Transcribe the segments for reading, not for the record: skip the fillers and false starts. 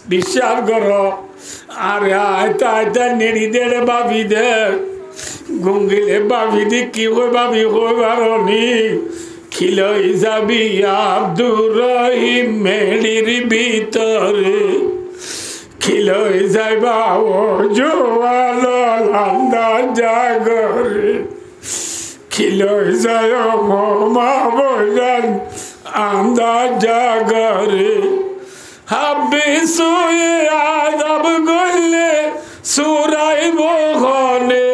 বিশ্বাস করো আরে আয়তা আয়তা নেড়ি দেড়ে বাবি দে গঙ্গিলে বাবি দি কি হয়ে বাবি হয়ে বারণি খিলই যাবি আব্দুর রহিম মেড়ির ভিতরে খিলই যাইবা ও জোয়াল জাগরে খিলই যায় মা বজান আন্দাজ জাগরে হাব্বি সুয়ে আদব গলে সুরাই বহনে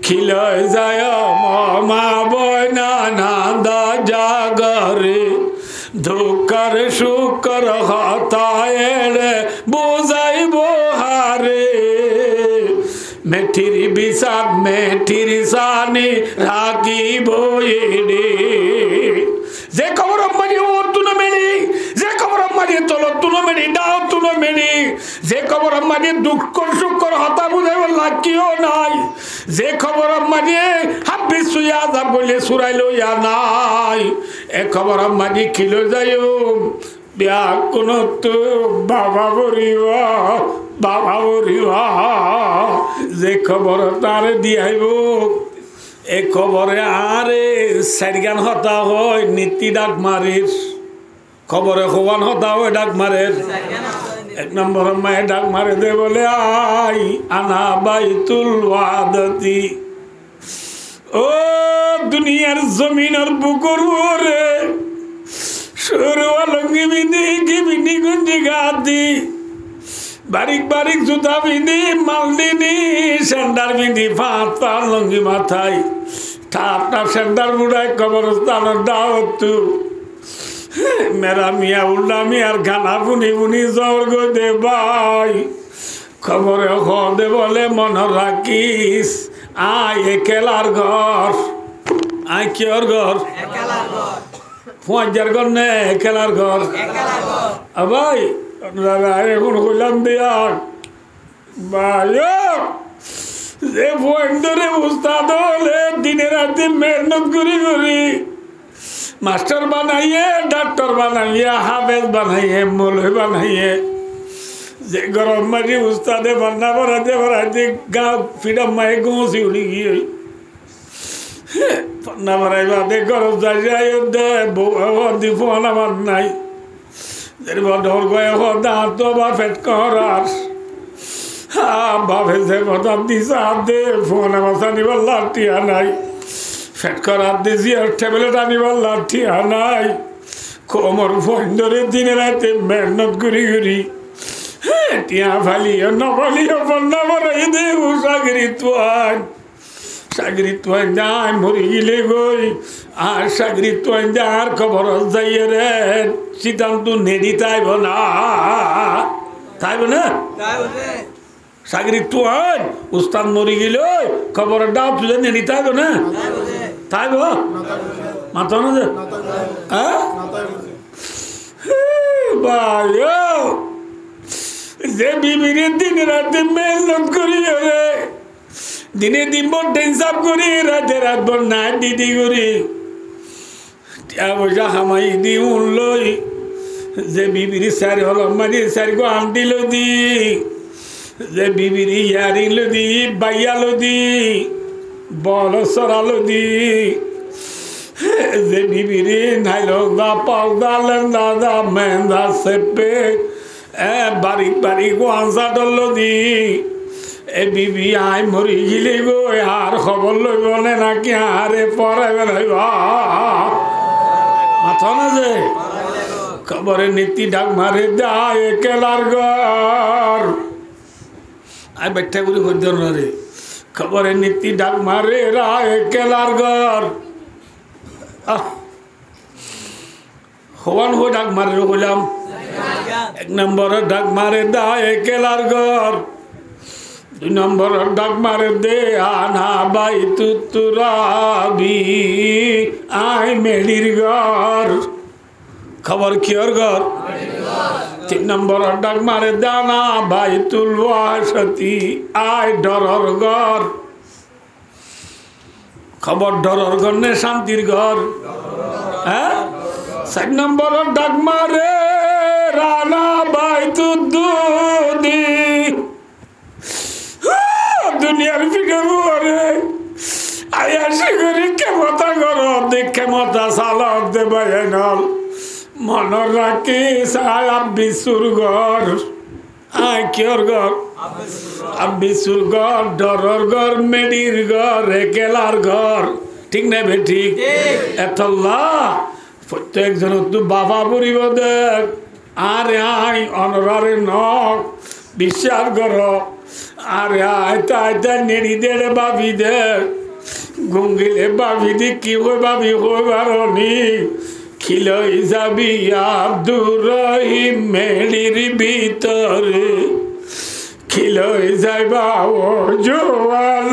খিলই যায় মা বয়না নান্দা জাগরে ধোকার শুকর হতায় বোঝাই বহারে মেঠির বিষাদ মেঠির সানি রাখি বইডে যে খবর আম্মানি ও তুনো মেরি যে খবর আম্মানি তলো তুনো মেরি দাও তুনো মেরি যে খবর আম্মানি দুঃখ সুখ হতা বুঝে লাকিও নাই যে খবর আম্মানি হাব্বি সুয়া যা বলে সুরাইলো ইয়া নাই এ খবর আম্মানি খিলো যাইও বিয়া কোন তো বাবা বরিবা যে খবর তার দিয়াইব এ খবরে আরে সাইডগান হতা হয় নীতি ডাক মারির খবরে হওয়ান হতা হয় ডাক মারের এক নম্বর মায়ে ডাক মারে দে বলে আই আনা বাইতুল ওয়াদতি ও দুনিয়ার জমিনের বুকুর ওরে সরু আলঙ্গি বিনি কি বিনি গুঞ্জি গাদি বারিক বারিক জুতা বিনি মালদিনি সেন্ডার বিনি পাঁচ পার লঙ্গি মাথায় ঠাপটা সেন্ডার বুড়ায় কবরস্থানের দাওয়াতু মেরা মিয়া উল্লা মিয়ার খানা বুনি বুনি জর্গ দে ভাই খবরে দে বলে মন রাখিস আয় একেলার ঘর আয় কিয়র ঘর ফুয়ার ঘর নে একেলার ঘর ভাই এখন হইলাম দিয়া ভাই যে ফোয়ারে উস্তাদ হলে দিনে রাতে মেহনত করি করি মাস্টার বানাইয়ে ডাক্তার বানাইয়ে হাফেজ বানাইয়ে মৌলভী বানাইয়ে যে গরম মারি উস্তাদে বান্না বাড়াতে বাড়াতে গা ফিডাম মায়ে গোসি উড়ি গিয়ে পান্না বাড়াই বাদে গরম যাই দে দি ফোন আমার নাই ঢোর গয়ে দাঁত বা ফেট করার ভাবে যে কথা দিশা দে ফোন আমার নিবার লাঠিয়া নাই ফেট করার দিছি আর টেবলেট আনিবার লাঠিয়া নাই কোমর ফোন ধরে দিনে রাতে মেহনত করি করি টিয়া ফালিও নফালিও বন্যা মরাই দে সাগরিত্ব যায় মরি গিলে গই আর সাগরিত্ব যার খবর যাইয়ে রে সিদ্ধান্ত নেড়ি তাইব না তাইব না সাগরিত্ব উস্তাদ মরি গিল খবর ডাব তুলে নেড়ি তাইব না তাইব মাথা না যে ভাই যে বিবিরে দিন রাতে মেহনত করি রে দিনে দিন টেনসাপ করি রাতে রাত ভর না দিদি করি পয়সা হামাই দি উনলই যে বিবিরি সারি হল মারি সারি গো আনটি লদি যে বিবিরি ইয়ারিং লদি বাইয়া লদি বল সরা লদি যে বিবিরি নাইলো দা পাউদা লেন্দা দা মেন্দা সেপে বারিক বারিক গো আনসা লদি এ বিবি আই মরি গিলি গো আর খবর লইব নে নাকি আরে পরে বেলাইব মাথা না যে খবরে নীতি ডাক মারে দেয় কেলার ঘর আই ব্যাখ্যা করি হইতেন না রে খবরে নীতি ডাক মারে রায় কেলার ঘর হওয়ান হয়ে ডাক মারে বললাম এক নম্বরে ডাক মারে দেয় কেলার ঘর দুই নম্বর ডাক মারে দে আনা বাই তুরাবি আই মেডির ঘর খবর কিয়র ঘর তিন নম্বর ডাক মারে দানা বাই তুলওয়াসতি আই ডরর ঘর খবর ডরর ঘর নে শান্তির ঘর হ্যাঁ চার নম্বর ডাক মারে রানা বাই ভাই নল মন রাখি সায়া বিশুর ঘর আয় কিয়র ঘর বিশুর ঘর ডরর ঘর মেডির ঘর একেলার ঘর ঠিক না বে ঠিক এতল্লা প্রত্যেকজন তো বাবা পরিব দেখ আরে আয় অনরারে ন বিশ্বাস কর আরে আয়তা আয়তা নেড়ি দেড়ে বাবি দেখ গুঙ্গিলে বাবি দি কি হই বাবি হই বারনি খিলই যাবি আব্দুর রহিম মেলির ভিতরে খিলই যাইবা ও জোয়াল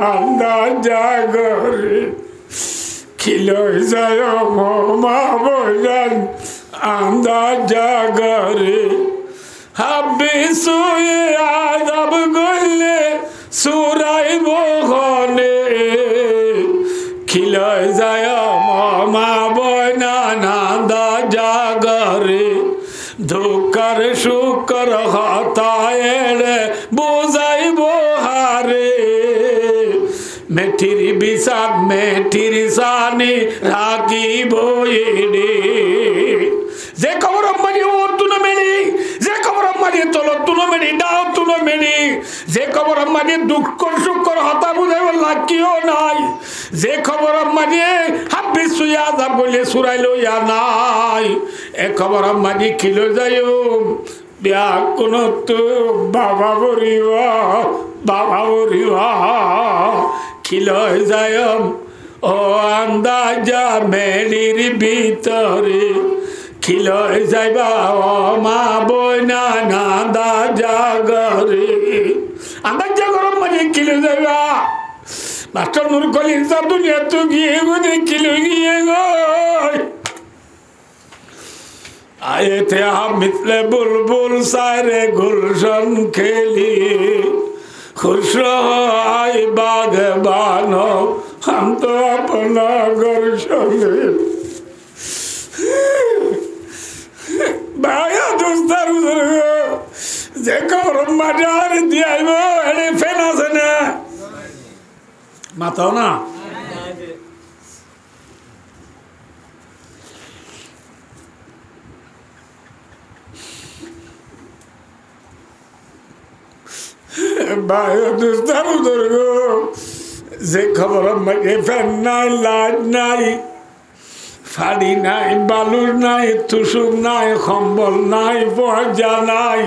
লান্দা জাগরে খিলই যায় মা বজান আন্দা জাগরে হাব্বি সুয়ে আদব গলে সুরাই বহনে খিলই যায় মা বয়না নান্দা জাগরে ধোকার শুকর হতায় বোঝাইব হারে মেঠির বিষাদ মেঠির সানি রাখিব এডে যে খবর আম্মাজি ও তুনো মেরি যে খবর আম্মাজি তল তুনো মেরি ডাও তুনো মেরি যে খবর আম্মাজি দুঃখ সুখর হতা বুঝাইব লাকিও নাই যে খবর আম্মাজি হাব্বি সুয়া যা বলে সুরাইলো ইয়া নাই এ খবর আম্মাজি খিলো যাইও বিয়া কোন তো বাবা বরিবা খিলই যায় ও আন্দাজা মেলির ভিতরে খিলই যাইবা ও মা বইনা নান্দা জাগরে আন্দাজ জাগরম মানে খিলে যাইবা মাস্টার নুর কলির সব দুনিয়া তো গিয়ে গো খিলে গিয়ে গো आए थे हम मिथले बुलबुल सारे गुलशन खेली खुश रहो आई बागबानो हम तो अपना घर चले भाया दोस्तार उधर देखो मजार दिया वो अरे फेना से ना माताओ ना যে খবর আমাকে ফ্যান নাই লাইট নাই ফাড়ি নাই বালুর নাই তুসুক নাই কম্বল নাই পর্যা নাই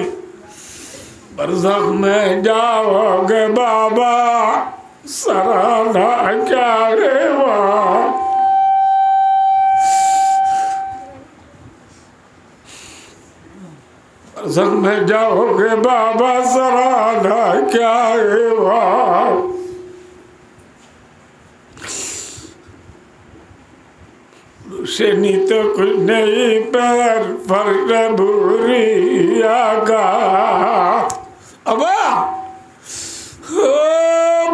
বরজখ মে যাওগে বাবা সারা ক্যা রে बरज़ख में जाओगे बाबा सराहना क्या है वहाँ रुशनी तो कुछ नहीं पैर फर्क भूरी आगा अबा ओ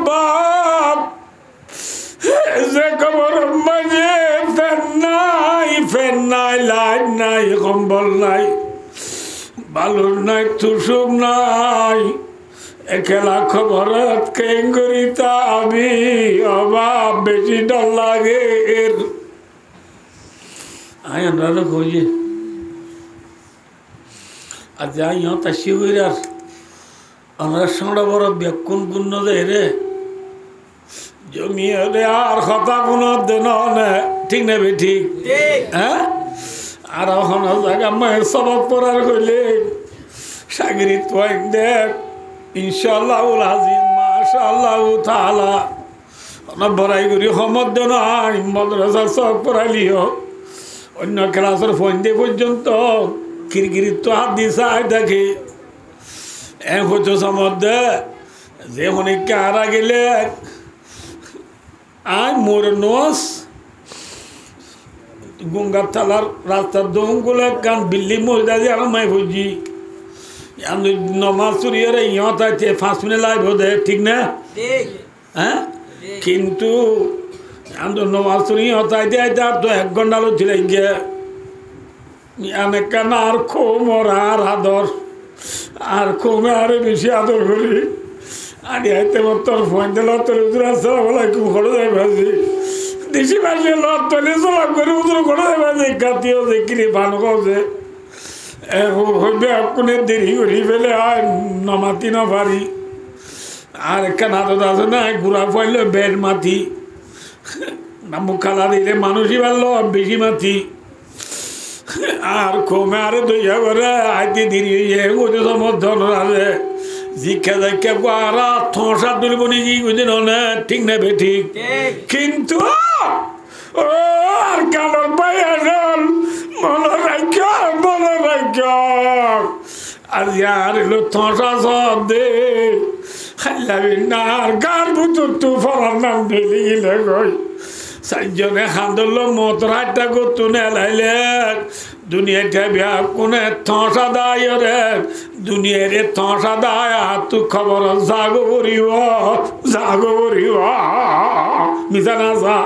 बाप ऐसे कबर मजे फैन नाई लाइट नाई कंबल नाई বালুর নাই তুসুক নাই একেলা খবরত কেঙ্গুরিতা আমি অভাব বেশি ডর লাগে এর আই আমরা কইয়ে আর যাই তা শিবিরার আমরা সঙ্গে বড় বেকুন গুণ দেয় রে জমি আর কথা কোনো দেন ঠিক নেবে ঠিক হ্যাঁ আর এখন জায়গা মায়ের সবক পড়ার হইলে সাগরিত কয়েক দেখ ইনশাআল্লাহ আজিজ মাশাআল্লাহ তাআলা বড়াই করি সমদ নাই মাদ্রাসা সব পড়াইলিও অন্য ক্লাসের ফোন পর্যন্ত কিরকিরিত তো হাত দিয়ে চাই দেখে হতো সমদ্দে যে অনেককে হারা গেলে আয় মোর নোস গঙ্গার থালার রাস্তার দোগুলো কান বিল্লি মহিলা দিয়ে আমার মাই ভুজি নমাজ চুরিয়ে ইহত আছে 5 মিনিট লাইভ হতে ঠিক না হ্যাঁ কিন্তু আমি নমাজ চুরি ইহত আইতে আইতে আর তো 1 ঘন্টা লো ছিল গিয়ে আমি কেন আর খুব ওর আর আদর আর খুবই আরো বেশি আদর করি আর আইতে তোর ফোন দিল তোর আসসালামু আলাইকুম হলো যাই ভাজি দেশি মাসে লট তলে চলাপ করে উজুর করে দেবে যে কাতিও যে কিনে পান করছে হইবে কোনে দেরি করি ফেলে আর নমাতি না পারি আর একটা নাটক আছে না ঘুরা পাইলে বেড মাথি না মুখ খালা দিলে মানুষই পারলো বেশি মাথি আর কমে আরে দইয়া করে আইতে দেরি হয়ে ওদের সমর্থন আছে শিক্ষা দীক্ষা আর থসা তুলব নাকি বুঝলেন না ঠিক না বে ঠিক কিন্তু আর কারণ পাই আসল মনে রাখ আর ইয়ার এলো থসা সব দে খাইলাবি না আর গার বুতুর তু ফলার নাম ঢেলে গেলে গই চারজনে হান্দল মত রাতটা করতো নেলাইলে দুনিয়াটা বিয়া কোনে থসা দায় রে দুনিয়ারে থসা দায় তু খবর জাগো করিব মিশা না যা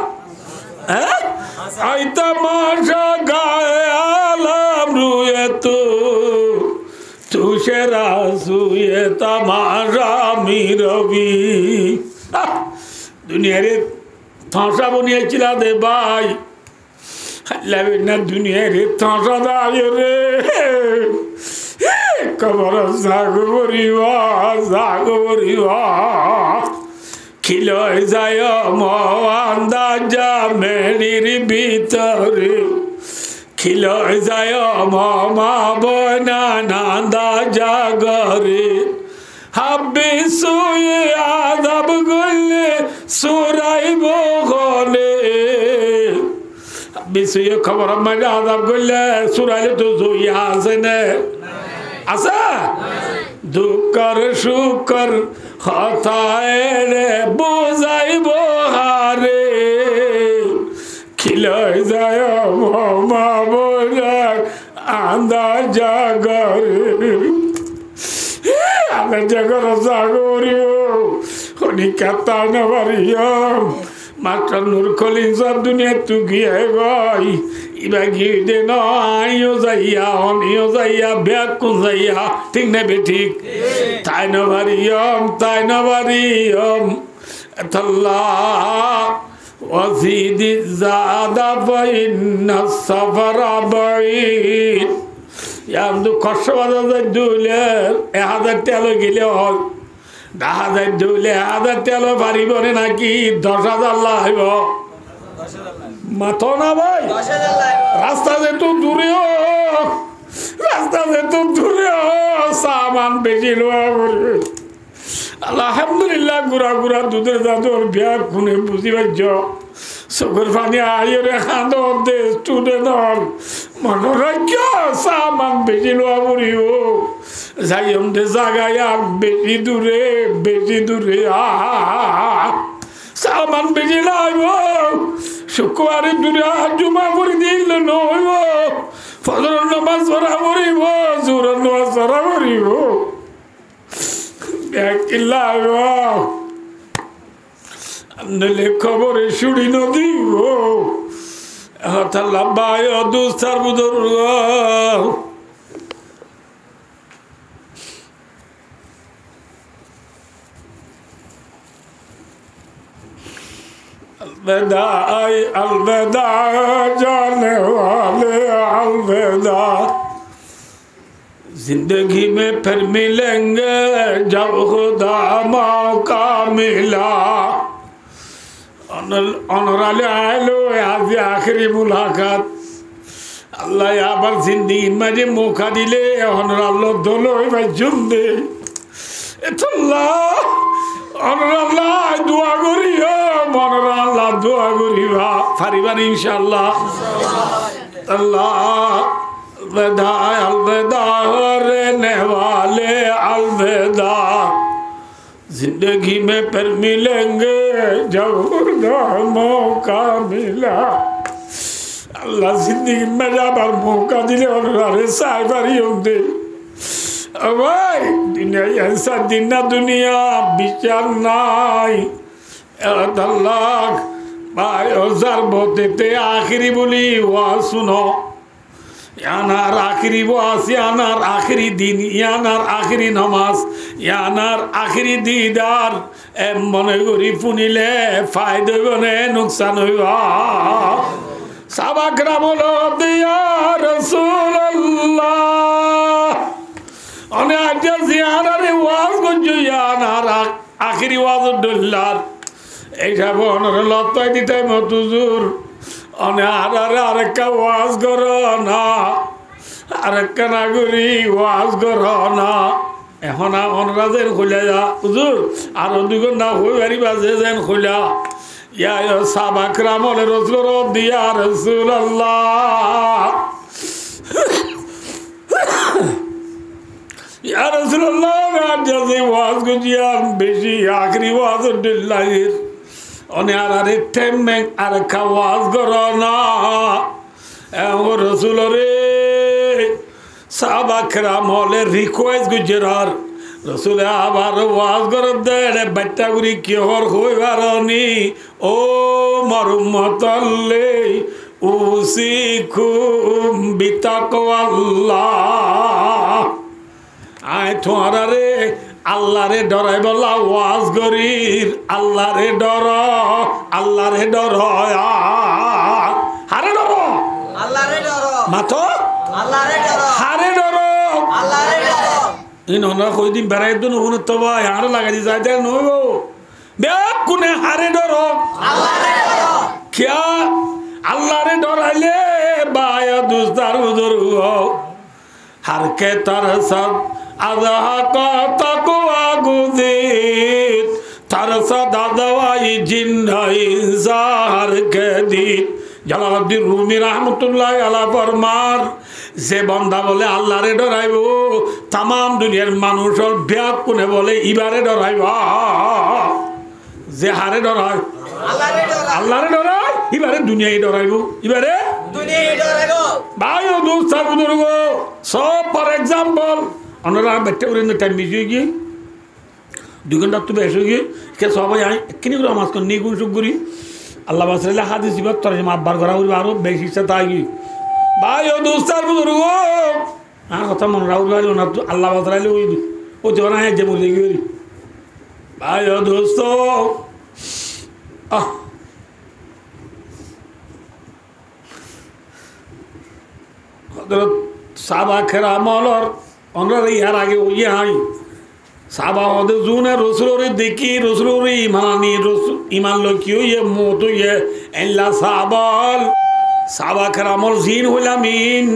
আই তামাশা গায়ে আলাম রুয়ে তু সেরা সুয়ে তামাশা মিরবি দুনিয়ারে থসা বনিয়েছিল দে ভাই লাগবে না দুনিয়ারে থসা দায় রে কবর জাগো করিব খিলয় যায় মন্দাজা মেরির ভিতরে খিলয় যায় মা বনা নান্দা জাগরে হাব্বি সুয়ে আদাব গলে সুরাইব গলে হাব্বি সুয়ে খবর মানে আদাব গলে সুরাইলে তো জুইয়া আছে না আছে দুঃখর সুখর হতায় রে বোঝাইব হারে খিলয় যায় মা বোঝার আন্দা জাগরে আন্দা জাগর জাগরিও হনিকাতা নবারিয়ম মাস্টার নূর খলিল সব দুনিয়া তু গিয়ে গই ইবা গিয়ে দে নয়ও যাইয়া অনিও যাইয়া ব্যাকুন যাইয়া ঠিক না বে ঠিক তাই নবারিয়ম আল্লাহ ওয়াজিদি জাদা ফাইন্না সাফারা বাঈদ ইয়ামদু কষ্টবাদা দুলে 1000 তেল গেলে হয় 10,000 দুলে 1000 তেল পারিব নাকি 10,000 লাইব মাথো না ভাই রাস্তা যেত দূরে সামান বেশি লোয়া আলহামদুলিল্লাহ গুড়া দুধের দাদুর বিয়া খুনে বুঝি পারছ চকুর পানি আইরে খাঁদর দে স্টুডেন্টর মনোরাজ্য সামান বেশি লোয়া পড়িব যাইম দে জাগায়া বেশি দূরে সামান বেশি লাইব শুক্রবারে দূরে জুমা করে দিল নইব ফজর নামাজ পড়া পড়িব জোহর নামাজ পড়া পড়িব খবরে শুড়ি নদী লাম্বায় দুস্তার বুধর अलविदा जाने वाले अलविदा जिंदगी में फिर मिलेंगे जब खुदा मौका मिला অনরালে আইলো আজ আখেরি মুলাকাত আল্লাহ আবার জিন্দিগি মাঝে মৌকা দিলে অনরাল দোলো এবার জুমদে এতল্লাহ অনরাল্লাহ দোয়া করি মনরাল্লাহ দোয়া করিবা ফারিবার ইনশাআল্লাহ আল্লাহ अलविदा रहने वाले अलविदा जिंदगी में फिर मिलेंगे जब मौका मिला अल्लाह जिंदगी में जब मौका दिले और सारी होंगे भाई दुनिया ऐसा दिन ना दुनिया विचार नाई भाई हजार बोते थे आखिरी बोली वहाँ सुनो ইয়ানার আখিরি ওয়াজ, ইয়ানার আখিরি দিন, ইয়ানার আখিরি নামাজ, ইয়ানার আখিরি দিদার মনে করি শুনিলে ফায়দা হইব নে নোকসান হইব? সাহাবা কেরাম হলো ইয়া রাসূলুল্লাহ অনে আজ জিয়ারারে ওয়াজ গঞ্জু ইয়ানার আখিরি ওয়াজ ডল্লার এইসব অনরে লতাই দিতাই মতুজুর অনে আরেকটা ওয়াজ কর না, আরেকটা নাগরি ওয়াজ কর না। এখন অনরা যেন খোলা যা হুজুর আরো 2 ঘন্টা হয়ে পারিবা যেন খোলা। ইয়া সাহাবা কেরাম হলে রাসূলুল্লাহ দিয়া রাসূলুল্লাহ ইয়া রাসূলুল্লাহ জাজি ওয়াজ গুজিয়া বেশি আখরি ওয়াজ দিল্লাহির অনে আরে টেমে আর খাওয়াজ করো না। ও রাসূল রে সাহাবা কেরাম হলে রিকোয়েস্ট গুজরার রাসূল আবার ওয়াজ করে দে বাচ্চা গুরি কি হর হইবারনি ও মারুমতাল্লে উসিকুম বিতাকওয়াল্লাহ। আয় তোরা রে আল্লাহরে ডরাই বলা ওয়াজ গরির আল্লাহরে ডর, আল্লাহরে ডর, হারে ডর, আল্লাহরে ডরো মাতো আল্লাহরে ডরো হারে ডর। আল্লাহরে ডরো ইনরা কইদিন বেড়াই দিন ওখানে তো ভাই হারে লাগাই যায় দেন নইব বেক কোনে হারে ডর আল্লাহরে ডরো কিয়া আল্লাহরে ডরাইলে বায়া দুস্তার উদর हर के तरसद अजह का तकवा गुज़ीर तरसद अदवाई जिन्ना इंसार के दीन। জালালউদ্দিন রুমি রহমতুল্লাহ আলাইহি ফরমান যে বান্দা বলে আল্লাহরে ডরাইব তাম দুনিয়ার মানুষের ব্যাগ কোনে বলে ইবারে ডরাইব। যে হারে ডরাই আল্লাহরে ডরাই ইবারে দুনিয়ায় ডরাইব, ইবারে দুনিয়ায় ডরাইব। ভাই ও দোস্ত বুজুর্গ সব ফর এক্সাম্পল আমরা বেটে উড়ে টাইম বেশি হয়ে গিয়ে 2 ঘন্টা তো বেশ হয়ে গিয়ে কে সবাই কিনে করে মাছ করে নিগুন সুখ করি আল্লাহ বাসরাইলে হাদিস দিবার তোর যে মাপবার করা উড়বে আরো বেশি ইচ্ছা তাই গিয়ে ভাই ও দোস্ত বুজুর্গ আর কথা মনে রাখবে না তো আল্লাহ বাসরাইলে ওই তো না যে বলে গিয়ে ভাই ও দোস্ত হযরত সাহাবা কেরামর অনরা ইয়ার আগে ওই হাই সাহাবা ওদের জুনে রসুলরে দেখি রসুলরে ইমানি রসুল ইমান লকি ইয়ে মত ইয়ে আল্লাহ সাহাবাল সাহাবা কেরামর জিন হইলামিন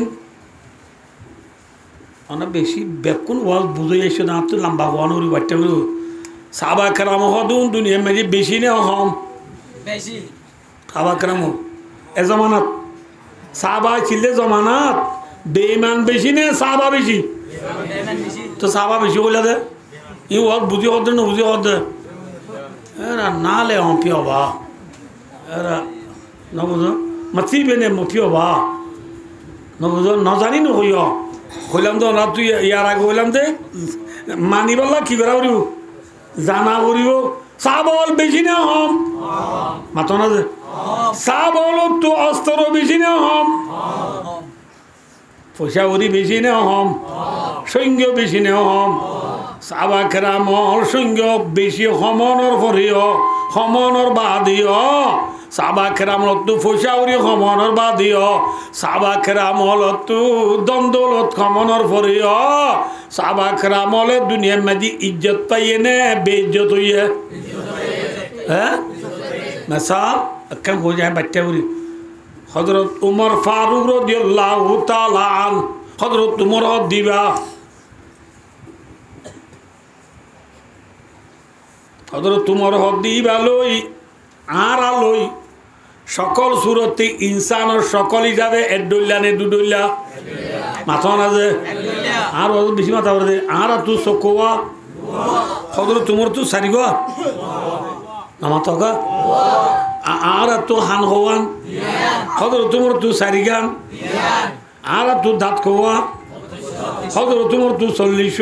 অনা বেশি বেকুন ওয়াজ বুঝে এসে না তো লম্বা ওয়ানুরি বাচ্চা গুলো সাহাবা কেরাম হদুন দুনিয়া মেজি বেশি নে হম বেশি সাহাবা কেরাম এ জমানাত সাহাবা ছিলে জমানাত বেঈমান বেশি নে সাহাবা বেশি? তো সাহাবা বেশি বলে দে ই ওয়াজ বুঝি হদ না বুঝি হদ এরা না লে হম্পি হবা এরা ন বুঝো মাছি বেনে মফি হবা ন বুঝো ন জানি ন হইয় হইলাম তো না তুই ইয়ার আগে হইলাম দে মানি বললা কি করা করিব জানা করিব সাহাবা বল বেশি না হম মাতো না যে সাহাবা বল তো অস্ত্র বেশি না হম পয়সা উড়ি বেশি না হম সৈন্য বেশি না হম সাহাবা কেরামর সৈন্য বেশি সমনৰ পরিও সমনৰ বাদিও সাহাবা কেরামত তো পয়সা উড়ি সমনৰ বাদিও সাহাবা কেরামলত তো দ্বন্দ্বলত সমনৰ পরিও সাহাবা কেরামলে দুনিয়ার মাঝে ইজ্জত পাইয়ে নে বেইজ্জত হইয়ে হ্যাঁ মিসাল কেন হয়ে যায় বাচ্চা উড়ি হযরত উমর ফারুক রাদিয়াল্লাহু তাআলা আন হযরত উমর দিবা হযরত উমর দিবা লই আর লই সকল সুরতে ইনসানের সকল হিসাবে এডুল্লা নে দুডুল্লা মাথা না যে আর বেশি মাথা বলে আর তু সকোয়া হযরত উমর তু সারিগো না মাথা কা আর তো হান হওয়ান হযরত উমর তু সারিগান আর তু দাঁত খোয়া হযরত উমর তু 40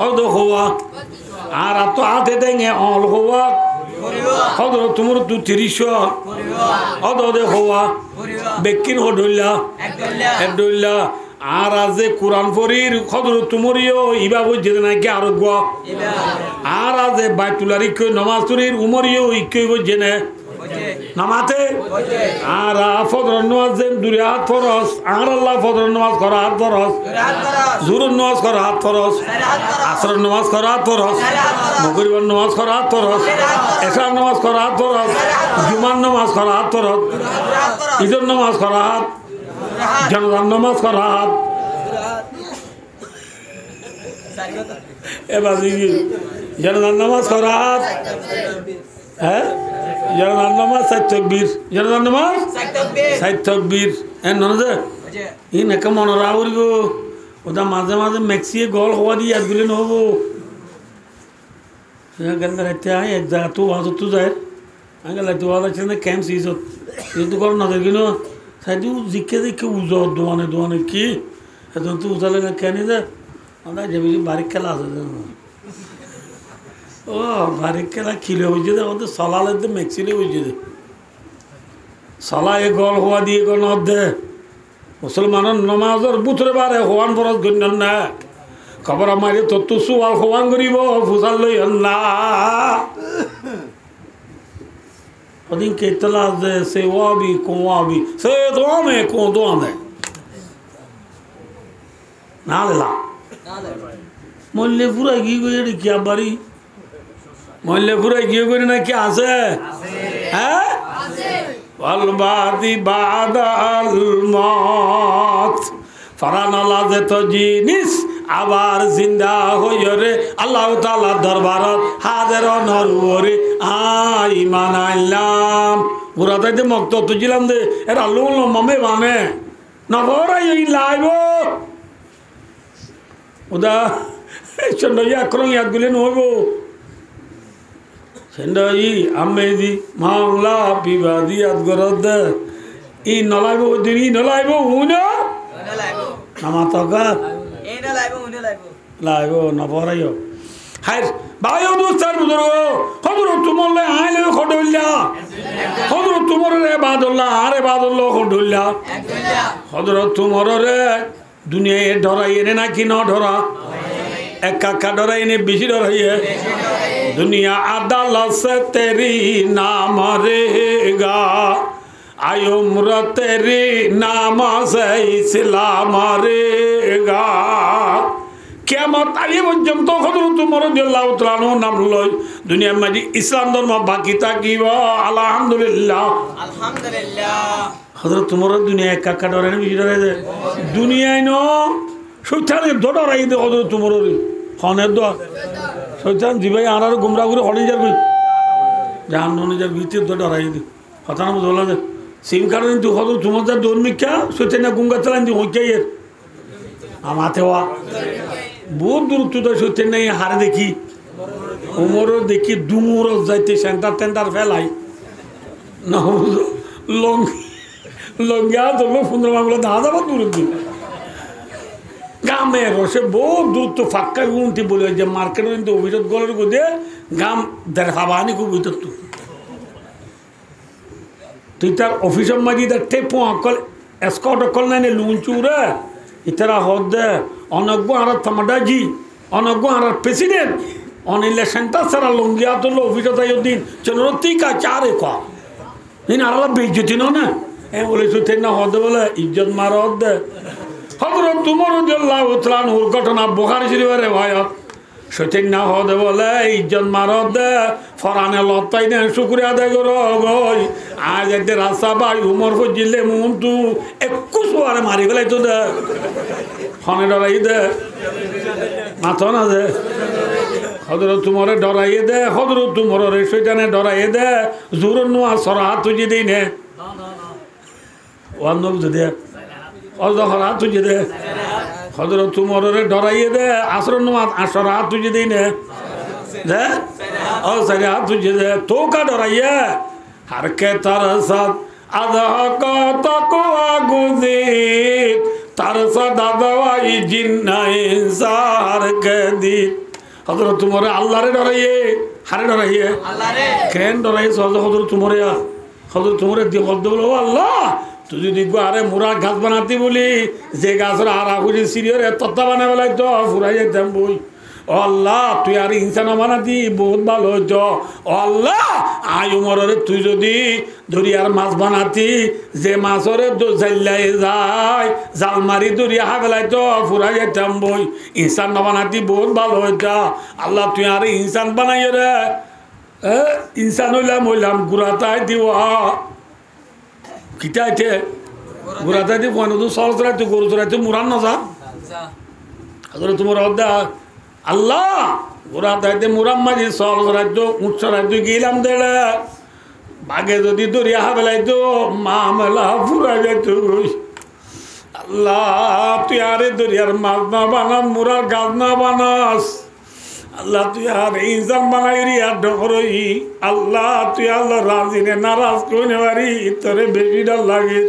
অদ হওয়া আর তো আতে দেঙ্গে অল হওয়া হদর তোমার তু 30 অদে হওয়া বেকিন হডইলা একডইলা আর আজে কোরআন পড়ির খদর তুমরিও ইবা বুঝে নাকি আরোগ্য আর আজে বাইতুলারি কই নামাজ পড়ির উমরিও ইকই বুঝে না নামাতে আর ফজর নামাজ যেন দূরে হাত ফরস আর আল্লাহ ফজর নামাজ করা হাত ফরস জুরুর নামাজ করা হাত ফরস আসরের নামাজ করা হাত ফরস মাগরিবের নামাজ করা হাত ফরস এশার নামাজ করা হাত ফরস জুমার নামাজ করা হাত ফরস ঈদের নামাজ করা হাত জানাজার নামাজ করা হাত এবার জানাজার নামাজ করা হাত হ্যাঁ জানাজার নামাজ 4 তাকবীর জানাজার নামাজ 4 তাকবীর এন নজে ই নাকে মনে রাউরিব ওটা মাঝে মাঝে ম্যাক্সিয়ে গল হওয়া দিয়ে আর দিলে নহব গেল রাতে আয় এক জায়গা তো আজ তো যায় আগে লাগতে আজ আছে না ক্যাম্প সিজত কিন্তু কর না দেখিনো সাইডু জিকে দেখে উজো দোয়ানে কি এখন তো উজালে কেন যে আমরা যাবি বারিক খেলা আছে ও বারিক খেলা খিলে হয়েছে দে আমাদের সলালের তো ম্যাক্সিলে হয়েছে দে সলা এ গল হওয়া দিয়ে গল দে মুসলমানের নমাজর বুথরে বারে হওয়ান ফরজ গণ্য না খবর আমারে তত্ত্ব সুয়াল হওয়ান করিব ফুসাল লই না ওদিন কেতলা যে সে ওয়াবি কোয়াবি সে দোয়ামে কো দোয়ামে না লা মল্লে পুরা গিয়ে গিয়ে কি বাড়ি মল্লে পুরা গিয়ে গিয়ে না কি আছে হ্যাঁ আলবাদি বাদাল মত ফারানালা যে তো জিনিস আবার জিন্দা হইয় রে আল্লাহ তাআলার দরবারত হাজার নরওরে ইমান আইলাম পুরা তাইতে মক্ত তো ছিলাম দে এর আল্লাহ মামে মানে নবরাই লাইব ওদা চন্ডই আক্রম ইয়াদ গুলে নহব চন্ডই আমেদি মাওলা বিবাদি ইয়াদ গরদ ই নলাইব দিন ই নলাইব উনা নামাতকা লাইব নবরাইও হাই বায়ো দোস্তার বুজুর্গ হযরত তুমলে আইলে খডইলা হযরত তুমরে বাদুল্লাহ আরে বাদুল্লাহ খডইলা হযরত তুমরে দুনিয়ায় ডরাই এনে নাকি ন ডরা এক কাকা ডরাই এনে বেশি ডরাইয়ে दुनिया अदालत से तेरी नाम रहेगा आयो उम्र तेरी नाम से इस्लाम रहेगा কিয়ামত আলী পর্যন্ত হযরত উমর রাদিয়াল্লাহু তাআলা নাম লয় দুনিয়া মাঝে ইসলাম ধর্ম বাকি থাকিব আলহামদুলিল্লাহ হযরত উমর দুনিয়া কাকা ডরে না বেশি ডরে দুনিয়ায় ন শয়তানে ডরাই দে হযরত উমর খনের দোয়া শৈতান জিবাই আর গুমরা করে হড়ে যাবি জাহান্নামে যার ভিতরে তো ডরাই দি কথা না বলা যে সিম কার্ড কিন্তু হতো তোমার যা দৌড় মিক্ষা শৈতান না গুঙ্গা চালান দি হইকাই এর আমাতে হওয়া বহুত দূরত্ব তো শৈতান নাই হারে দেখি উমরও দেখি ডুমুর যাইতে সেন্টার টেন্টার ফেলাই না লঙ্গিয়া ধরলো 15 মামলা দেখা যাবো দূরের দিন গামে রসে বহুত দূরত্ব ফাঁকা উন্টি বলে যে মার্কেটের কিন্তু অভিযোগ গলের গোদে গাম দেড় হাবানি খুব ভিতর তুই তার অফিসের মাঝে তার টেপো অকল এসকট অকল নাই লুঞ্চুরে ইতারা হদ দে অনজ্ঞ আর থামাডাজি অনজ্ঞ আর প্রেসিডেন্ট অন ইলেকশনটা সারা লঙ্গিয়া তোলো অফিসে তাই দিন চনরতিকা চারে ক দিন আর বেজ্জতি না বলে সুতেন না হদ বলে ইজ্জত মার হদ দে হযরত উমর রাদিয়াল্লাহু তাআলা নূর ঘটনা বুখারী শরীফের রিওয়ায়াত সত্যিন না হদে বলে ইজ্জত মারত দে ফরানে লতাই না শুকরিয়া আদায় করো গই আজ এতে রাস্তা ভাই উমর ফজিলে মুন্তু 21 বারে মারি ফেলাই তো দে ফনে ডরাই দে মাথা না দে হযরত উমরে ডরাই দে হযরত উমরের শয়তানে ডরাই দে জুরন নোয়া সরাহাত তুজি দেই নে ওয়ান নব দে অজহরা তুজি দে হযরত উমরে ডরাইয়ে দে আসর নামাজ আসর হাত তুজি দেই নে দে ও সারে হাত তুজি দে তো কা ডরাইয়ে हर के तरसत अदा का तकवा गुज़ीर तरसत अदवाई जिन्ना इंसार के दी হজরত তোমারে আল্লাহরে ডরাইয়ে হারে ডরাইয়ে আল্লাহ রে কেন ডরাইয়ে হজরত তোমারে হজরত তোমারে দিয়ে বলতে বলো আল্লাহ তুই যদি আরে মোরা গাছ বানাতি বলি যে গাছের আড়া খুঁজে সিরিয়রে তত্তা বানা বেলায় তো ফুরাই যেতাম বই ও আল্লাহ তুই আর ইনসান বানাতি বহুত ভালো হইত ও আল্লাহ আই উমরের তুই যদি দরিয়ার মাছ বানাতি যে মাছরে জাল্লাই যায় জাল মারি দরিয়া হাগলাই তো ফুরাই যেতাম বই ইনসান না বানাতি বহুত ভালো হইত আল্লাহ তুই আর ইনসান বানাই রে ইনসান হইলাম গুড়াতাই দিওয়া কিটাইতে গুড়াতাই দি কোন তো সরস রাইতে গরু চড়াইতে মুরান না যা তোমার অর্ধা আল্লাহ গুড়াতাইতে মুরাম মাঝি সরস রাইতো উচ্চ রাইতো গেলাম দেড়ে বাঘে যদি দরিয়া হাবেলাই তো মা মেলা ফুরা যাইত আল্লাহ তুই আরে দরিয়ার মাছ না বানাস মুরার গাছ না বানাস আল্লাহ তুই আর ইনসান বানাই রি আর ডরই আল্লাহ তুই আল্লাহ রাজি রে নারাজ কইনে পারি তোরে বেশি ডর লাগে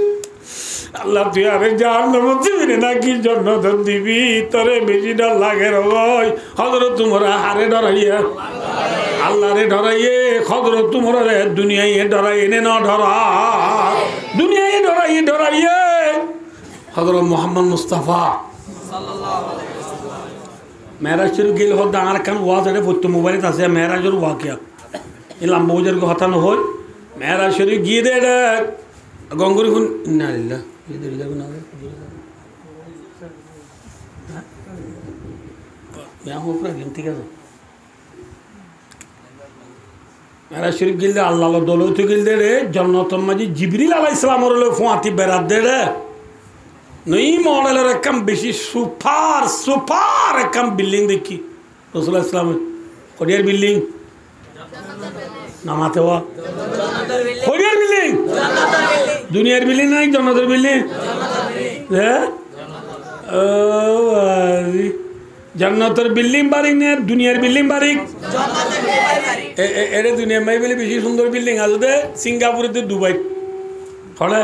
আল্লাহ তুই আরে জাহান্নামে দিবি নাকি জান্নাত দিবি তোরে বেশি ডর লাগে রই হযরত তোমরা হারে ডরাইয়া আল্লাহ রে ডরাইয়ে হযরত তোমরা রে দুনিয়ায় ডরাই এনে না ডরা দুনিয়ায় ডরাইয়ে হযরত মুহাম্মদ মুস্তাফা সাল্লাল্লাহু আলাইহি মেরাজ শরীফ গেলে হত ডাঙার কান ওয়াজ এটা পড়তে মোবাইলত আছে মেরাজের ওয়াকিয়া এই লম্বা ওজের কথা নহল মেরাজ শরীফ গিয়ে দে গঙ্গুরি খুন না লিল্লাহ ঠিক আছে মেরাজ শরীফ গিলদে আল্লাহ দৌলত গিলদে রে জন্নতর মাঝে জিবরিল আলাইহিস সালামর ফোঁয়াতি বেড়াত দে রে নই মডেলের একদম বেশি সুপার একদম বিল্ডিং দেখি রসুল্লাহ ইসলামের কডিয়ার বিল্ডিং নামাতে হওয়া কডিয়ার বিল্ডিং দুনিয়ার বিল্ডিং নাই জন্নতের বিল্ডিং হ্যাঁ জন্নতের বিল্ডিং বাড়ি না দুনিয়ার বিল্ডিং বাড়ি এটা দুনিয়ার মাই বলে বেশি সুন্দর বিল্ডিং আছে সিঙ্গাপুরে তো দুবাই হলে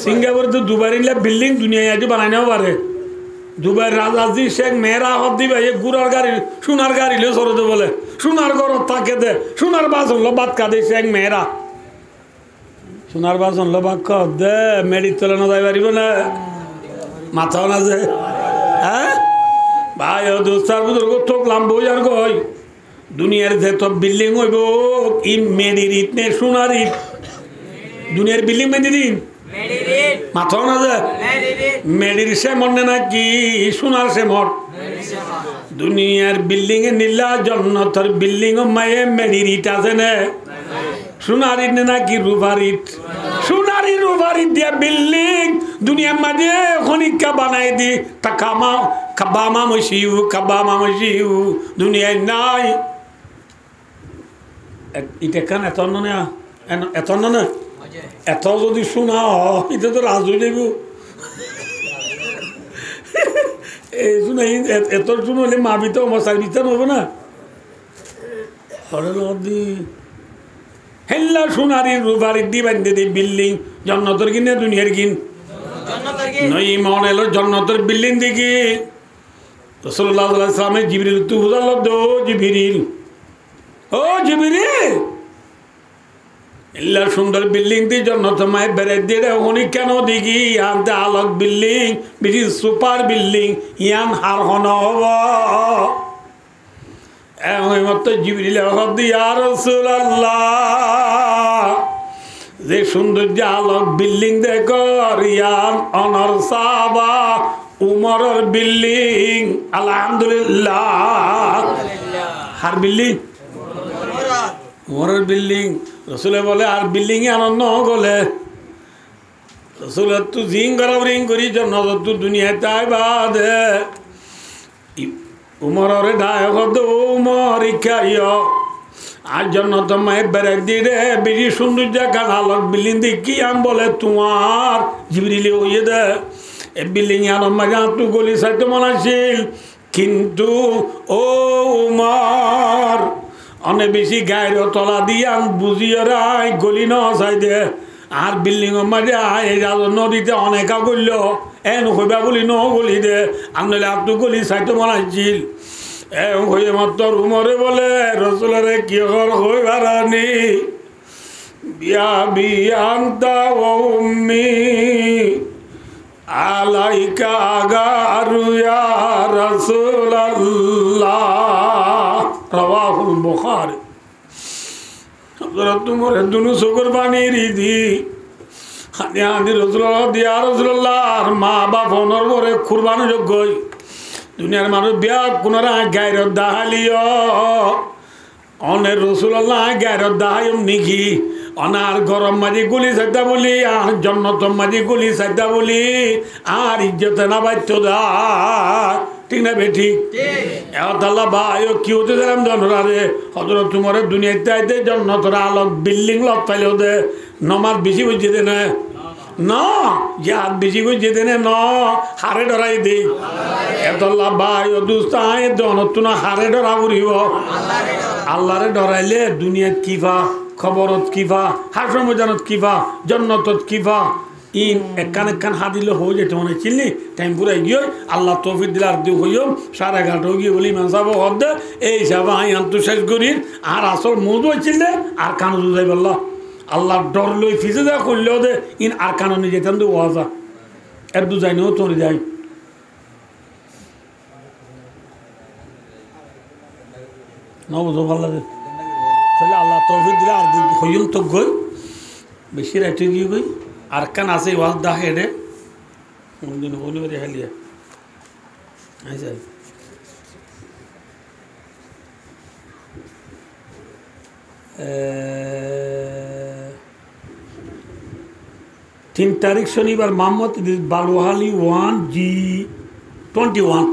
সিঙ্গাপুর তো দুবাই বিল্ডিং দুনিয়ায় আজ বানাই নেওয়া পারে দুবাই রাজাজি শেখ মেয়েরা হত দিবে গুড়ার গাড়ি সোনার গাড়ি লে সরতে বলে সোনার ঘর থাকে দে সোনার বাসন লো বাদ কাঁদে শেখ মেয়েরা সোনার বাসন লো বাদ দে মেডির তোলে না যাই পারিব না মাথাও না যে হ্যাঁ ভাই ও দোস্তার বুজুর্গ ঠকলাম বই আর কই দুনিয়ার যে তো বিল্ডিং হইব ই মেডির ইট নে সোনার ইট দুনিয়ার বিল্ডিং বেঁধে দিন মাথাও না যে মেডির সে মনে নাকি সোনার সে মঠ দুনিয়ার বিল্ডিং এ নীলা জন্নতর বিল্ডিং ও মায়ে মেডির ইট আছে না সোনার ইট নাকি রুবার ইট সোনারি রুবার ইট দিয়া বিল্ডিং দুনিয়ার মাঝে খনিকা বানাই দি তা কাবামা মশিউ দুনিয়ায় নাই এটা কেন এত না এত যদি শোনা এটা তো রাজ হয়ে যাব এই শুনে এত শুনলে মাবি তো মশার বিচার হবো না হেল্লা সোনারি রুবারি দি বান্ধে দি বিল্ডিং জন্নতর কিনে দুনিয়ার কিন নই মন এলো জন্নতর বিল্ডিং দেখি রাসূলুল্লাহ সাল্লাল্লাহু আলাইহি ওয়াসাল্লাম জিবরিল তু বুঝাল দো জিবরিল ও জিবরিল ইল্লা সুন্দর বিল্ডিং দি জন্নত মায় বেড়ে দিয়ে উনি কেন দেখি আনতে আলোক বিল্ডিং বেশি সুপার বিল্ডিং ইয়ান হার হন হব ওই মতো জিবরিল ইয়া রাসূলুল্লাহ যে সৌন্দর্য আলোক বিল্ডিং দেখো রিয়ান অনর সাহাবা উমরের বিল্ডিং আলহামদুলিল্লাহ হার বিল্ডিং উমরের বিল্ডিং রসুলে বলে আর বিল্ডিং এ আনন্দ গলে রসুলের তু জিং গরম রিং করি জন্য তু দুনিয়ায় তাই বাদে উমরের ডায়ক উমর ইখাইয় আর জন্য তো মায়ের বেড়ে দিয়ে বেশি সৌন্দর্য কান আলোক বিল্ডিং দেখি আম বলে তোমার জিবরিলে হইয়ে দে এ বিল্ডিং এ আনন্দ মাঝে তু গলি সাইতে মনে আছিল কিন্তু ও উমর অনেক বেশি গায়ের তলা দিয়ে আম বুঝিয়ে রাই গলি ন চাই দে আর বিল্ডিং মাঝে নদীতে অনেকা করল এন হইবা বলি ন গলি দে আনলে আর তু গলি সাইতে মনে আছিল হয়ে মাত্র উমরে বলে রসুলের কি হই বারানি বিয়া বিয়ান্তা উম্মি আলাইকা আগারু ইয়া রাসূলুল্লাহ রাওয়াহুল বুখারী। হযরত উমর দুনু চোখের পানি রিদি হানি হানি রসুল্লাহ দিয়া রসুল্লাহর মা বাপ অনর পরে কুরবানি যোগ্যই দুনিয়ার মানুষ বিয়া কোনারা গায়ের দাহালিও অনের রসুল্লাহ গায়ের দাহাইম নিকি অনার গরম মাঝি গুলি সাইদা বলি আর জন্নত মাঝি গুলি সাইদা বলি আর ইজ্জতে না বাধ্য দা ঠিক না বেঠি এতাল্লাহ ভাই কি হতে দিলাম জনরারে হজরত তোমার দুনিয়াতে আইতে জন্নতরা আলোক বিল্ডিং লক পাইলেও দে নমাজ বেশি বুঝে দে না না যে হাত বেশি করে যেতে ন হারে ডরাই দে এতল্লা ভাই ও দুস্তায় জনত না হারে ডরা বুড়িব আল্লাহরে ডরাইলে দুনিয়াত কিফা খবরত কিফা হাসর মজানত কিফা জন্নতত কিফা ইন একখান হাদিলে হয়ে যেতে মনে চিনলি টাইম পুরাই গিয়ে আল্লাহ তৌফিক দিলে আর দিও হইও 11:30 গিয়ে বলি মানসাব হদ এই হিসাব আই আন্ত শেষ করি আর আসল মৌজ হয়েছিল আর কানো যাই বললা আল্লাহ ডর লই ফিসে দেওয়া করলেও দে ইন আর কাননে যেতাম তো ওয়াজা এর দু যাই নেও তোর যাই নবুঝো ভালো লাগে তাহলে আল্লাহ তৌফিক দিলে আর হইম তো গই বেশি রাইতে গিয়ে গই আর কান আছে ওয়াজ দা হেডে দিন বলি বলে হেলিয়া আচ্ছা 3 তারিখ শনিবার মোহাম্মদ বালুহালি 1G21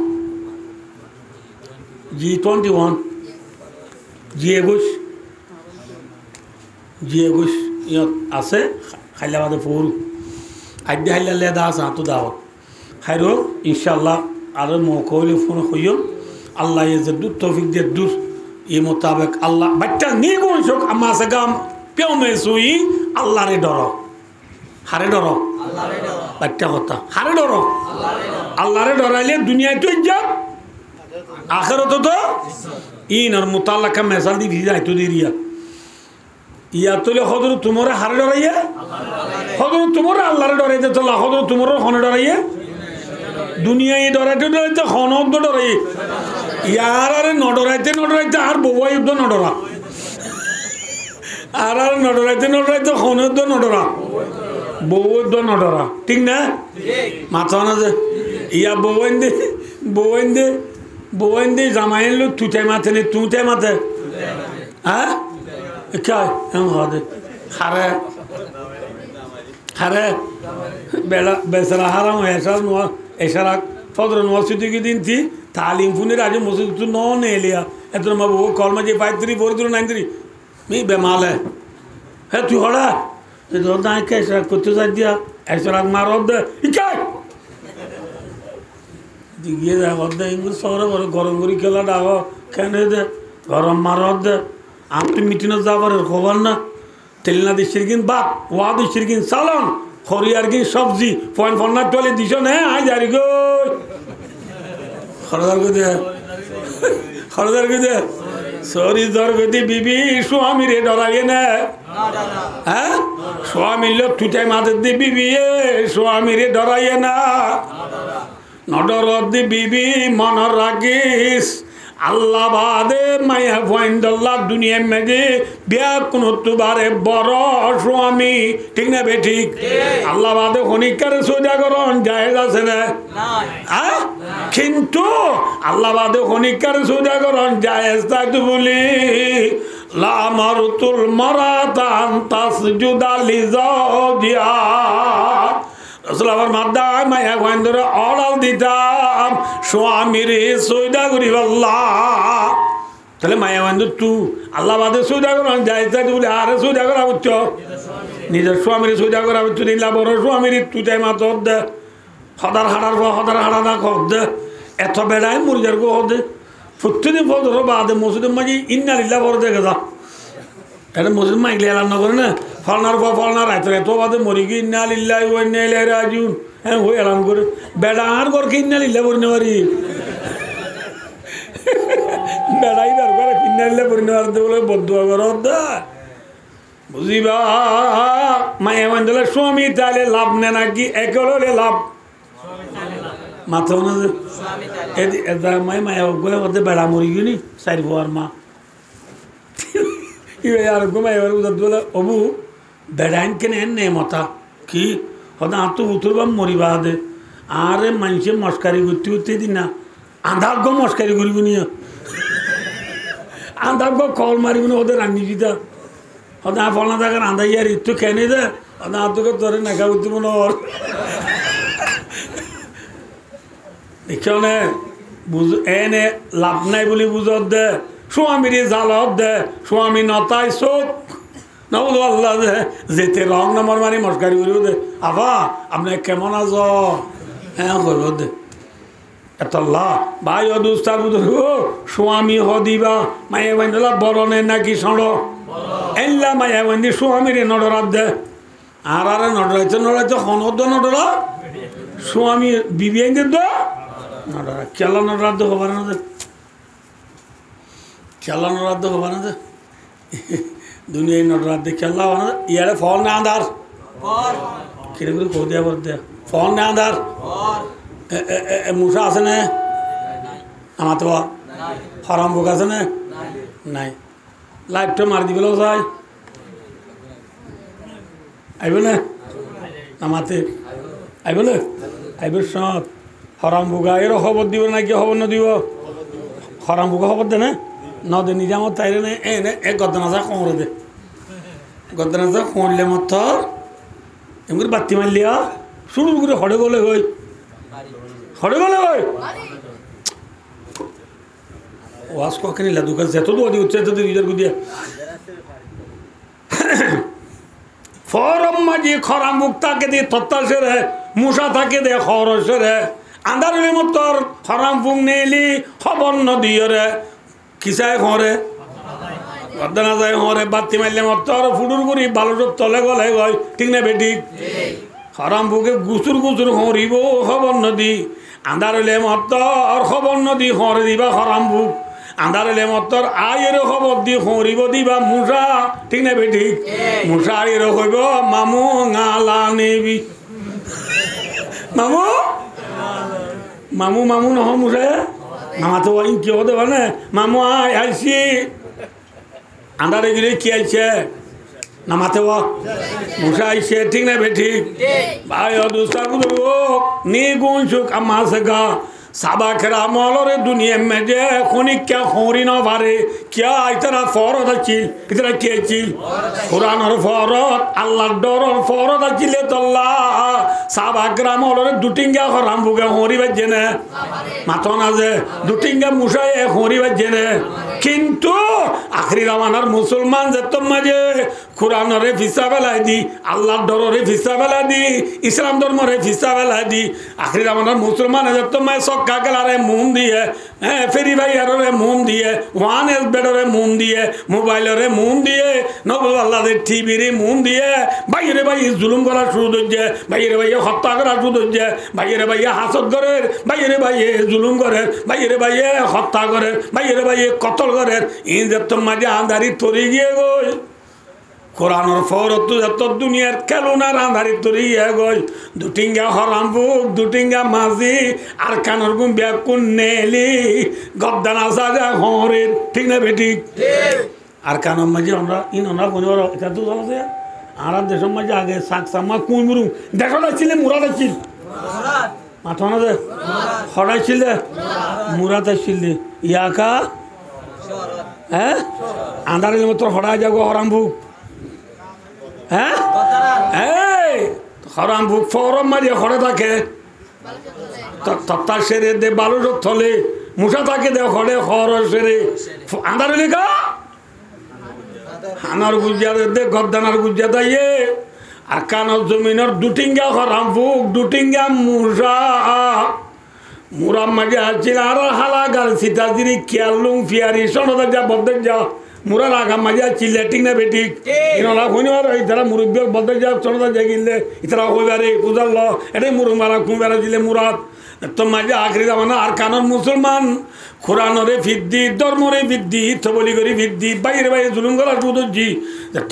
G21 ইয়াত আছে খাইলাবাদে ফুল আইডে হাইলা লেদা আছে হাতু দাও খাইরো ইনশাআল্লাহ আর মকইলে ফোন হইও আল্লাহ ইয়াজদু তৌফিক দে দুর এই মোতাবেক আল্লাহ বাচ্চা নিগুণ শোক আমা সাগাম পেও মেসুই আল্লাহরে ডরো হারে ডরো আল্লাহরে ডরো বাচ্চা কথা হারে ডরো আল্লাহরে ডরাইলে দুনিয়ায় তো ইজ্জত আখিরাত তো ইনার মুতাল্লাকা মেসাল দি ভিজা তো দিরিয়া ইয়া তোলে হযরত তোমারে হারে ডরাইয়া হযরত তোমারে আল্লাহরে ডরাইতে তো হযরত তোমারে হনে ডরাইয়া দুনিয়ায় ডরাইতে হনদ ডরাই ইয়ার আরে নডরাইতে আর বউয়া যুদ্ধ নডরা আর নডরাইতে হনদ নডরা বউদ্দ নডরা ঠিক না মাথা না যে ইয়া বউয়েন্দে জামাইন লোক তুতে মাথে নে তুতে মাথে হ্যাঁ কে হদে হারে বেলা বেসরা হারাম এসারা ফদর মসজিদে দিন থি তালিম ফুনের আজ মসজিদ তো নন এলিয়া এত মা বউ কলমা যে 534393 মি বেমালে হে তুই হড়া তুই তো না কে এসরা করতে যাই দিয়া এসরা মারদ দে ইকা দিগিয়ে দা হদ ইংলিশ শহরে বড় গরম করি খেলা ডাও কেন দে গরম মারদ দে আপনি মিটিং যাবার খবর না তেলনা দেশের কিন বাপ ওয়া দেশের কিন সালাম হরিয়ার কি সবজি ফোন ফোন তোলে দিছ না আই জারি গো খরদার গদে সরি দর গদি বিবি স্বামী রে ডরাইয়ে না হ্যাঁ স্বামী লোক তুই মাদের দি বিবি স্বামী রে ডরাইয়ে না নডর দি বিবি মন রাখিস আল্লাহ বাদে মায়া ফয়েন্দাল্লাহ দুনিয়া মেঘে বিয়া কোন তুবারে বড় স্বামী ঠিক না বে ঠিক আল্লাহ বাদে খনিকারে সৌদাগরণ জায়েজ আছে না হ্যাঁ কিন্তু আল্লাহ বাদে খনিকারে সৌদাগরণ জায়েজ থাকতে বলি লা মারতুল মারাতান তাসজুদা লিজাওজিয়া রসুল আমার মাদ্দায় মায়া গোয়েন্দরে অড়াল দিতাম স্বামীর সৈদা করি আল্লাহ তাহলে মায়া গোয়েন্দ তু আল্লাহ বাদে সৈদা করা যাই বলে আরে সৈদা করা বুঝছ নিজের স্বামীর সৈদা করা বুঝছ নিলা বড় স্বামীর তু তাই মা তোর দে হদার হাড়া না খর দে এত বেড়ায় মুরজার গো হদে প্রত্যেকদিন ফজর বাদে মসজিদের মাঝে ইন্নালিল্লা বড় দেখে যা এটা মসজিদ মাইকলে এলাম না করে না ফলনার রাইতে এত বাদে মরি গিয়ে ইন্নালিল্লাহি ওয়া ইন্না ইলাইহি রাজিউন হ্যাঁ হয়ে এলাম করে বেড়া আর ঘরকে ইন্নালিল্লাহ করে নেওয়ারি বেড়াই বের করে পিনাইলে পরিণাম বলে বদুয়া করো দা বুঝিবা মায়া মন্ডলে স্বামী তাহলে লাভ নে নাকি একে হলে লাভ মাথা না মায় মায়া গয়ে ওদের বেড়া মরি গিনি চারি হওয়ার মা আর মায়া বলে অবু বেড়াইন কেনে নে মতা কি হতে আত্ম উতরবা মরিবা দে আরে মানুষে মস্কারি করতে করতে দিন না আন্ধার গো মস্কারি করিব নি আন্ধার গো কল মারিব না ওদের রান্নি দিতা হতে ফলনা থাকার আন্ধাই আর একটু খেয়ে দে হতে আত্মকে তোরে নাকা উঠতে মনে ওর দেখো নে বুঝ এনে লাভ নাই বলে বুঝত দে স্বামীর জালত দে স্বামী নতাই চোখ নবুল আল্লাহ দে যেতে রং নাম্বার মারি মস্কারি করিব দে আবা আপনি কেমন আছ হ্যাঁ করব দে এতল্লা ভাই অদুস্তার বুধ স্বামী হদিবা মায়ে বান্ধলা বরণে নাকি সড় এল্লা মায়া বান্ধি স্বামীরে নডরাত দে আর নডরাইতে হনদ নডরা স্বামী বিবিয়াঙ্গে দো নডরা কেলা নডরাত হবার না দে কেলা নডরাত হবার না দে দুনিয়ায় নডরাত দে কেলা হবার না ইয়ারে ফল না আন্ধার কিরে করে কো দেয়া বল দে ফল না আন্ধার মুসা আছে না আমার তো ফার্ম বুক আছে না নাই লাইটটা মারি দিবেল চাই আইব না নামাতে আইব না আইব সব হরাম বুকা এর খবর দিব নাকি খবর না দিব হরাম বুকা খবর দে না নদে নিজে আমার তাইরে না এ গদ্দনাজা কোঁড়ে দে গদ্দনাজা কোঁড়লে মত এমনি বাতি মারলিয়া শুরু করে হড়ে গলে হই হড়ে গলে হই ওয়াজ কখনই লা দোকান যেত তো অতি উচ্চে তো নিজের গুদিয়া ফরম মাঝি খরা মুক্তাকে দিয়ে তত্তাসের মুসা থাকে দে খরসের আন্ধারের মতর খরাম ফুং নেলি খবর নদীয় রে কিসায় খরে গদ্দনা যায় হরে বাতি মারলে মতর ফুডুর গুড়ি বালুর তলে গলে গয় ঠিক না বেটি খরাম ফুকে গুচুর গুচুর হরিব খবর নদী আন্ধারেলে মতর খবর নদী হরে দিবা খরাম ফুক আন্ধারেলে মতর আয়ের খবর দি হরিব দিবা মুসা ঠিক না বেটি মুসা আয়ের হইব মামু গালা নেবি মামু মামু মামু নহ মুসে মামা তো কি হতে পারে না মামু আয় আইসি আন্ধারে গিয়ে কি আইছে নামাতে মুসা আইসে ঠিক না বেঠিক ভাই অদুস্তা নি গুণ সুখ আমা সেগা সাবা খেরা মলরে দুনিয়া में जे खुनिक क्या खोरी ना भारे क्या इतना फौरत अच्छी इतना क्या अच्छी कुरान और फौरत अल्लाह डर और फौरत अच्छी ले तो अल्लाह साबा खेरा मलरे दुटिंगा खराम बुगे खोरी बजे ने मातो ना जे दुटिंगा मुसाए खोरी बजे ने किंतु आखिरी रवानार मुसलमान जे तुम मजे कुरान रे फिसा बेला दी अल्लाह डर रे फिसा बेला दी इस्लाम धर्म रे फिसा बेला दी आखिरी रवानार मुसलमान जे तुम मैं কাকেলারে মুম দিয়ে হ্যাঁ ফেরি ভাইয়ারে মুম দিয়ে ওয়ান এল বেডরে মুম দিয়ে মোবাইলরে মুম দিয়ে নবুল আল্লাহদের টিভিরে মুম দিয়ে ভাইয়েরে ভাই জুলুম করা শুরু হচ্ছে ভাইয়েরে ভাইয়ে হত্যা করা শুরু হচ্ছে ভাইয়েরে ভাইয়ে হাসদ করে ভাইয়েরে ভাইয়ে জুলুম করে ভাইয়েরে ভাইয়ে হত্যা করে ভাইয়েরে ভাইয়ে কতল করে ইনজের তো মাঝে আন্ধারি তরি গিয়ে গই কোরআনের ফরত যত দুনিয়ার খেলুনার আন্ধারি তরি গই দুটিঙ্গা হরাম বুক দুটিঙ্গা মাঝি আর কানর গুম ব্যাকুন নেলি গদ্দানা সাজা হরের ঠিক না বেটি আর কানর মাঝে আমরা ইনরা বনিবার এটা তো আছে আর দেশের মাঝে আগে শাক সামা কুই মুরু দেখাটা ছিল মুরাটা ছিল মাথা না দে হড়াই ছিল মুরাটা ছিল ইয়াকা হ্যাঁ আন্ধারের মতো হড়াই যাবো হরাম বুক হ্যাঁ এই হরাম বুক ফরম মারিয়ে হরে থাকে তত্তা সেরে দে বালুর থলে মুসা থাকে দে হরে হর সেরে আন্ধার লিখা হানার গুজিয়া দে গদ্দানার গুজিয়া দাইয়ে আর কানর জমিনের দুটিঙ্গা হরাম বুক দুটিঙ্গা মুসা মুরাম মাঝে আছিল আর হালা গাল সীতা দিদি খেয়ালুং ফিয়ারি সনদা যা বদ্দের যা মুরা রাগা মাঝে চিল্লে ঠিক না বেটি ইনলা হইনিবার ইতারা মুরব্বী বদ্দের যা সনদা জাগিলে ইতারা হইবারে বুঝাল এটাই মুরুমারা কুমবারা দিলে মুরাদ তোমার যে আখরি জামানা আর কানন মুসলমান কোরআনরে ভিত্তি ধর্মরে ভিত্তি থবলি করি ভিত্তি বাইরে বাইরে জুলুম করার বুঝছি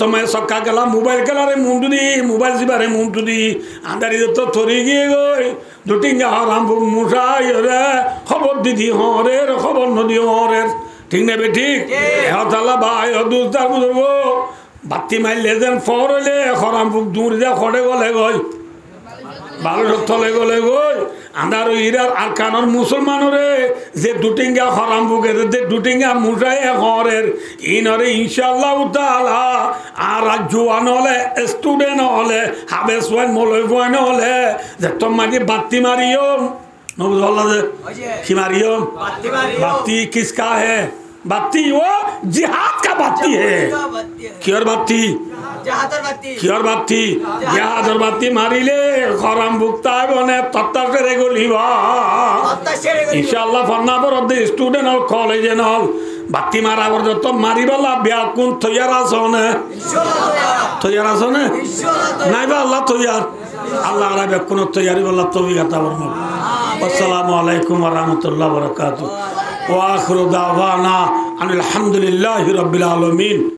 তোমার সক্কা গেলা মোবাইল খেলারে মুন্টু দি মোবাইল চিবারে মুন্টু দি আন্দারি তো থরি গিয়ে গই দুটিঙ্গা হারাম মুসাই রে খবর দিদি হরের খবর নদী হরের ঠিক নেবে ঠিক হতালা ভাই দুস্তার বুঝব বাতি মারলে যেন ফর হইলে হরাম বুক দূর যা খড়ে গলে গই ভালো থলে গলে গই আন্দার ইরার আর কানর মুসলমানরে যে দুটিঙ্গা হরাম বুকের যে দুটিঙ্গা মুসাই হরের ইনরে ইনশাআল্লাহ তাআলা আর জোয়ান হলে স্টুডেন্ট হলে হাবেস ওয়ান মলয় ওয়ান হলে যে তোমাকে বাতি মারিও নবুল আল্লাহ কি मारियो बाती किसका है बाती वो जिहाद का बाती है की और बाती की और बाती जिहाद और बाती मारिले खराम भुक्ता बने तत्ता करे गलिबा इंशाल्लाह फन्ना पर दे स्टूडेंट और कॉलेज एंड ऑल बाती मारा पर तो मारिबला ब्याकुन तैयार आसने तैयार आसने नहीं बा अल्लाह तैयार अल्लाह रा ब्याकुन तैयारी वाला तो भी गाता वरना अस्सलामु अलैकुम व रहमतुल्लाहि व बरकातुहू व आखिरु दावाना अनिल हम्दुलिल्लाहि रब्बिल आलमीन।